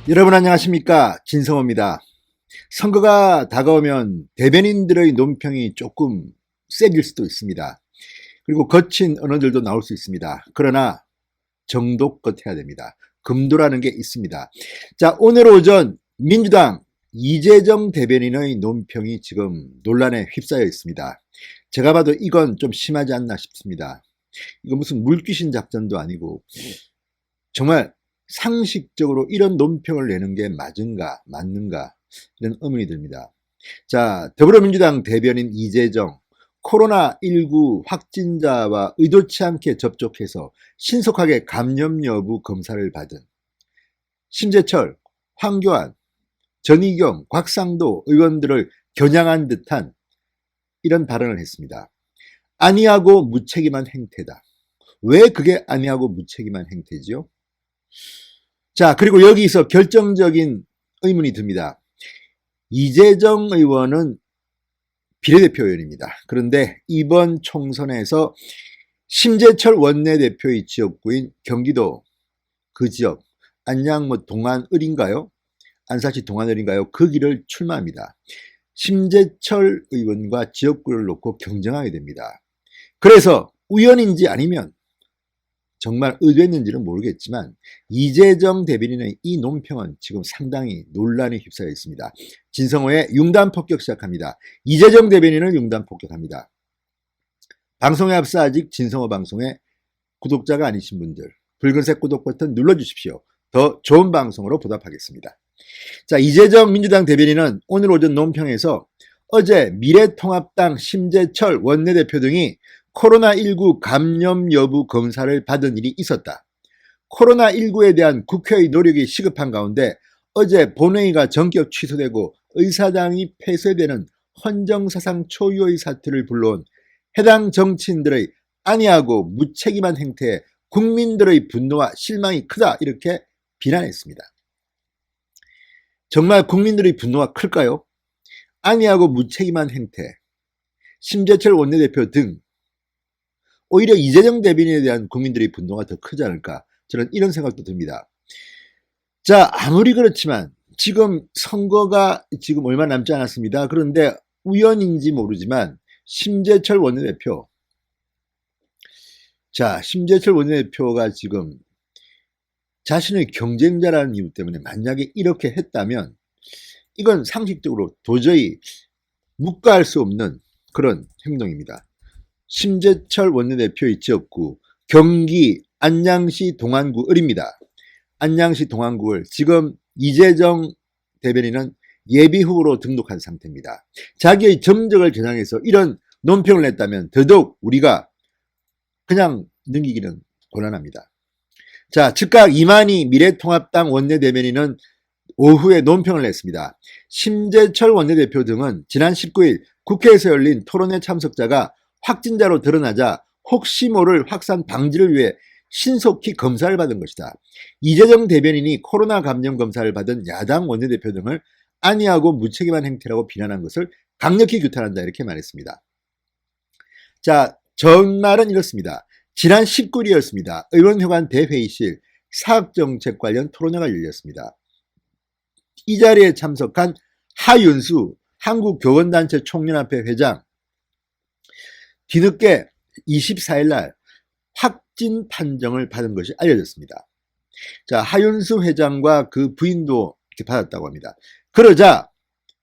여러분 안녕하십니까, 진성호입니다. 선거가 다가오면 대변인들의 논평이 조금 세질 수도 있습니다. 그리고 거친 언어들도 나올 수 있습니다. 그러나 정도껏 해야 됩니다. 금도라는 게 있습니다. 자, 오늘 오전 민주당 이재정 대변인의 논평이 지금 논란에 휩싸여 있습니다. 제가 봐도 이건 좀 심하지 않나 싶습니다. 이거 무슨 물귀신 작전도 아니고 정말 상식적으로 이런 논평을 내는 게 맞는가 이런 의문이 듭니다. 자, 더불어민주당 대변인 이재정, 코로나19 확진자와 의도치 않게 접촉해서 신속하게 감염 여부 검사를 받은 심재철, 황교안, 전희경, 곽상도 의원들을 겨냥한 듯한 이런 발언을 했습니다. 아니하고 무책임한 행태다. 왜 그게 아니하고 무책임한 행태지요? 자, 그리고 여기서 결정적인 의문이 듭니다. 이재정 의원은 비례대표 의원입니다. 그런데 이번 총선에서 심재철 원내대표의 지역구인 경기도 그 지역 안양 동안을인가요? 안산시 동안을인가요? 그 길을 출마합니다. 심재철 의원과 지역구를 놓고 경쟁하게 됩니다. 그래서 우연인지 아니면 정말 의도했는지는 모르겠지만 이재정 대변인의 이 논평은 지금 상당히 논란에 휩싸여 있습니다. 진성호의 융단 폭격 시작합니다. 이재정 대변인을 융단 폭격합니다. 방송에 앞서 아직 진성호 방송의 구독자가 아니신 분들 붉은색 구독 버튼 눌러주십시오. 더 좋은 방송으로 보답하겠습니다. 자, 이재정 민주당 대변인은 오늘 오전 논평에서 어제 미래통합당 심재철 원내대표 등이 코로나19 감염 여부 검사를 받은 일이 있었다. 코로나19에 대한 국회의 노력이 시급한 가운데 어제 본회의가 전격 취소되고 의사당이 폐쇄되는 헌정사상 초유의 사태를 불러온 해당 정치인들의 안이하고 무책임한 행태에 국민들의 분노와 실망이 크다, 이렇게 비난했습니다. 정말 국민들의 분노가 클까요? 안이하고 무책임한 행태, 심재철 원내대표 등 오히려 이재정 대변인에 대한 국민들의 분노가 더 크지 않을까, 저는 이런 생각도 듭니다. 자, 아무리 그렇지만 지금 선거가 지금 얼마 남지 않았습니다. 그런데 우연인지 모르지만 심재철 원내대표가 지금 자신의 경쟁자라는 이유 때문에 만약에 이렇게 했다면 이건 상식적으로 도저히 묵과할 수 없는 그런 행동입니다. 심재철 원내대표의 지역구 경기 안양시 동안구 을입니다. 안양시 동안구을 지금 이재정 대변인은 예비후보로 등록한 상태입니다. 자기의 정적을 겨냥해서 이런 논평을 냈다면 더더욱 우리가 그냥 넘기기는 곤란합니다. 자, 즉각 이만희 미래통합당 원내대변인은 오후에 논평을 냈습니다. 심재철 원내대표 등은 지난 19일 국회에서 열린 토론회 참석자가 확진자로 드러나자 혹시 모를 확산 방지를 위해 신속히 검사를 받은 것이다. 이재정 대변인이 코로나 감염 검사를 받은 야당 원내대표 등을 안이하고 무책임한 행태라고 비난한 것을 강력히 규탄한다, 이렇게 말했습니다. 자, 전말은 이렇습니다. 지난 19일이었습니다. 의원회관 대회의실 사학정책 관련 토론회가 열렸습니다. 이 자리에 참석한 하윤수 한국교원단체 총연합회 회장, 뒤늦게 24일 날 확진 판정을 받은 것이 알려졌습니다. 자, 하윤수 회장과 그 부인도 이렇게 받았다고 합니다. 그러자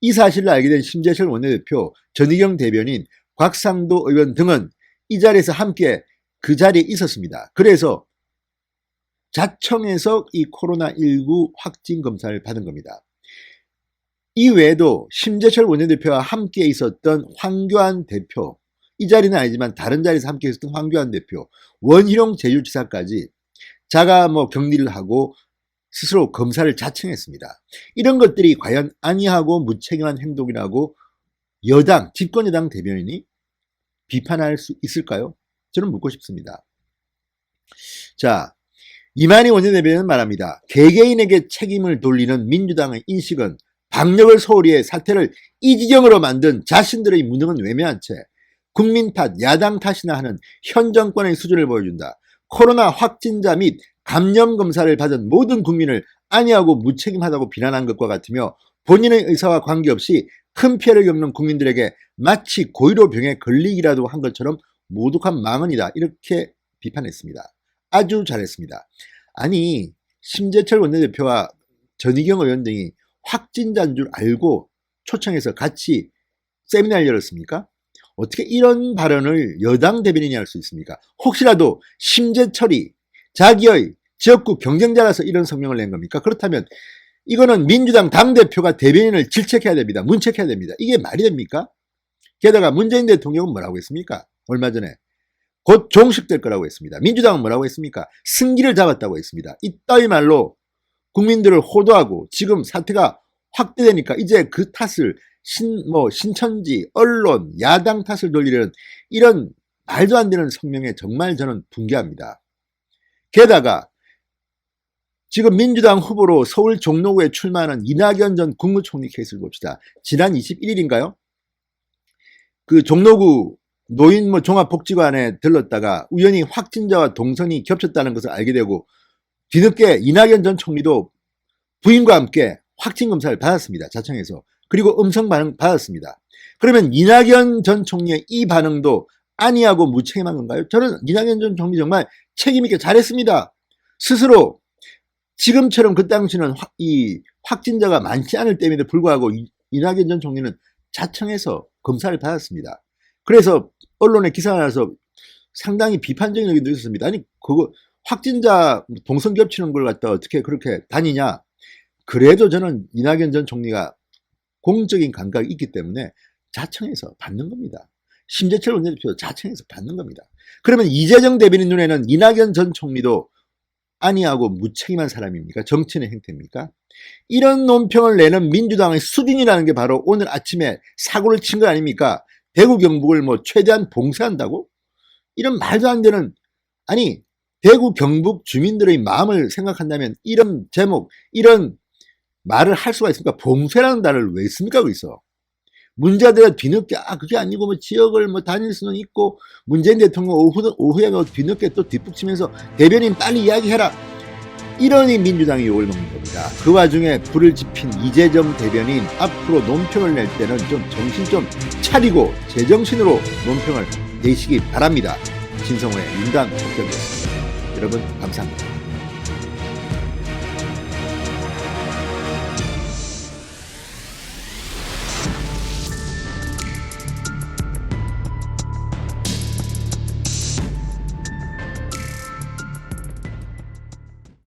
이 사실을 알게 된 심재철 원내대표, 전희경 대변인, 곽상도 의원 등은 이 자리에서 함께 그 자리에 있었습니다. 그래서 자청해서 이 코로나19 확진 검사를 받은 겁니다. 이 외에도 심재철 원내대표와 함께 있었던 황교안 대표, 이 자리는 아니지만 다른 자리에서 함께 있었던 황교안 대표, 원희룡 제주지사까지 자가 격리를 하고 스스로 검사를 자청했습니다. 이런 것들이 과연 안이하고 무책임한 행동이라고 여당, 집권여당 대변인이 비판할 수 있을까요? 저는 묻고 싶습니다. 자, 이만희 원내대변인은 말합니다. 개개인에게 책임을 돌리는 민주당의 인식은 방역을 소홀히 해 사태를 이 지경으로 만든 자신들의 무능은 외면한 채 국민 탓, 야당 탓이나 하는 현 정권의 수준을 보여준다. 코로나 확진자 및 감염 검사를 받은 모든 국민을 아니하고 무책임하다고 비난한 것과 같으며 본인의 의사와 관계없이 큰 피해를 겪는 국민들에게 마치 고의로 병에 걸리기라도 한 것처럼 모독한 망언이다. 이렇게 비판했습니다. 아주 잘했습니다. 아니 심재철 원내대표와 전희경 의원 등이 확진자인 줄 알고 초청해서 같이 세미나를 열었습니까? 어떻게 이런 발언을 여당 대변인이 할 수 있습니까? 혹시라도 심재철이 자기의 지역구 경쟁자라서 이런 성명을 낸 겁니까? 그렇다면 이거는 민주당 당대표가 대변인을 질책해야 됩니다. 문책해야 됩니다. 이게 말이 됩니까? 게다가 문재인 대통령은 뭐라고 했습니까? 얼마 전에 곧 종식될 거라고 했습니다. 민주당은 뭐라고 했습니까? 승기를 잡았다고 했습니다. 이따위 말로 국민들을 호도하고 지금 사태가 확대되니까 이제 그 탓을 신천지, 언론, 야당 탓을 돌리려는 이런 말도 안 되는 성명에 정말 저는 분개합니다. 게다가 지금 민주당 후보로 서울 종로구에 출마하는 이낙연 전 국무총리 케이스를 봅시다. 지난 21일인가요? 그 종로구 노인 종합복지관에 들렀다가 우연히 확진자와 동선이 겹쳤다는 것을 알게 되고 뒤늦게 이낙연 전 총리도 부인과 함께 확진 검사를 받았습니다. 자청에서. 그리고 음성 반응 받았습니다. 그러면 이낙연 전 총리의 이 반응도 아니하고 무책임한 건가요? 저는 이낙연 전 총리 정말 책임있게 잘했습니다. 스스로 지금처럼 그 당시는 이 확진자가 많지 않을 때임에도 불구하고 이낙연 전 총리는 자청해서 검사를 받았습니다. 그래서 언론에 기사가 나서 상당히 비판적인 의견도 있었습니다. 아니 그거 확진자 동선 겹치는 걸 갖다 어떻게 그렇게 다니냐. 그래도 저는 이낙연 전 총리가 공적인 감각이 있기 때문에 자청해서 받는 겁니다. 심재철 원내대표도 자청해서 받는 겁니다. 그러면 이재정 대변인 눈에는 이낙연 전 총리도 아니하고 무책임한 사람입니까? 정치인의 행태입니까? 이런 논평을 내는 민주당의 수준이라는 게 바로 오늘 아침에 사고를 친 거 아닙니까? 대구 경북을 최대한 봉쇄한다고? 이런 말도 안 되는, 아니 대구 경북 주민들의 마음을 생각한다면 이런 제목, 이런 말을 할 수가 있습니까? 봉쇄라는 단어를 왜 씁니까? 거기서 문제가 되어 뒤늦게 그게 아니고 지역을 다닐 수는 있고 문재인 대통령 오후에 뒤늦게 또 뒷북치면서 대변인 빨리 이야기해라, 이러니 민주당이 욕을 먹는 겁니다. 그 와중에 불을 지핀 이재정 대변인 앞으로 논평을 낼 때는 좀 정신 좀 차리고 제정신으로 논평을 내시기 바랍니다. 진성호의 윤단 폭격이었습니다. 여러분 감사합니다.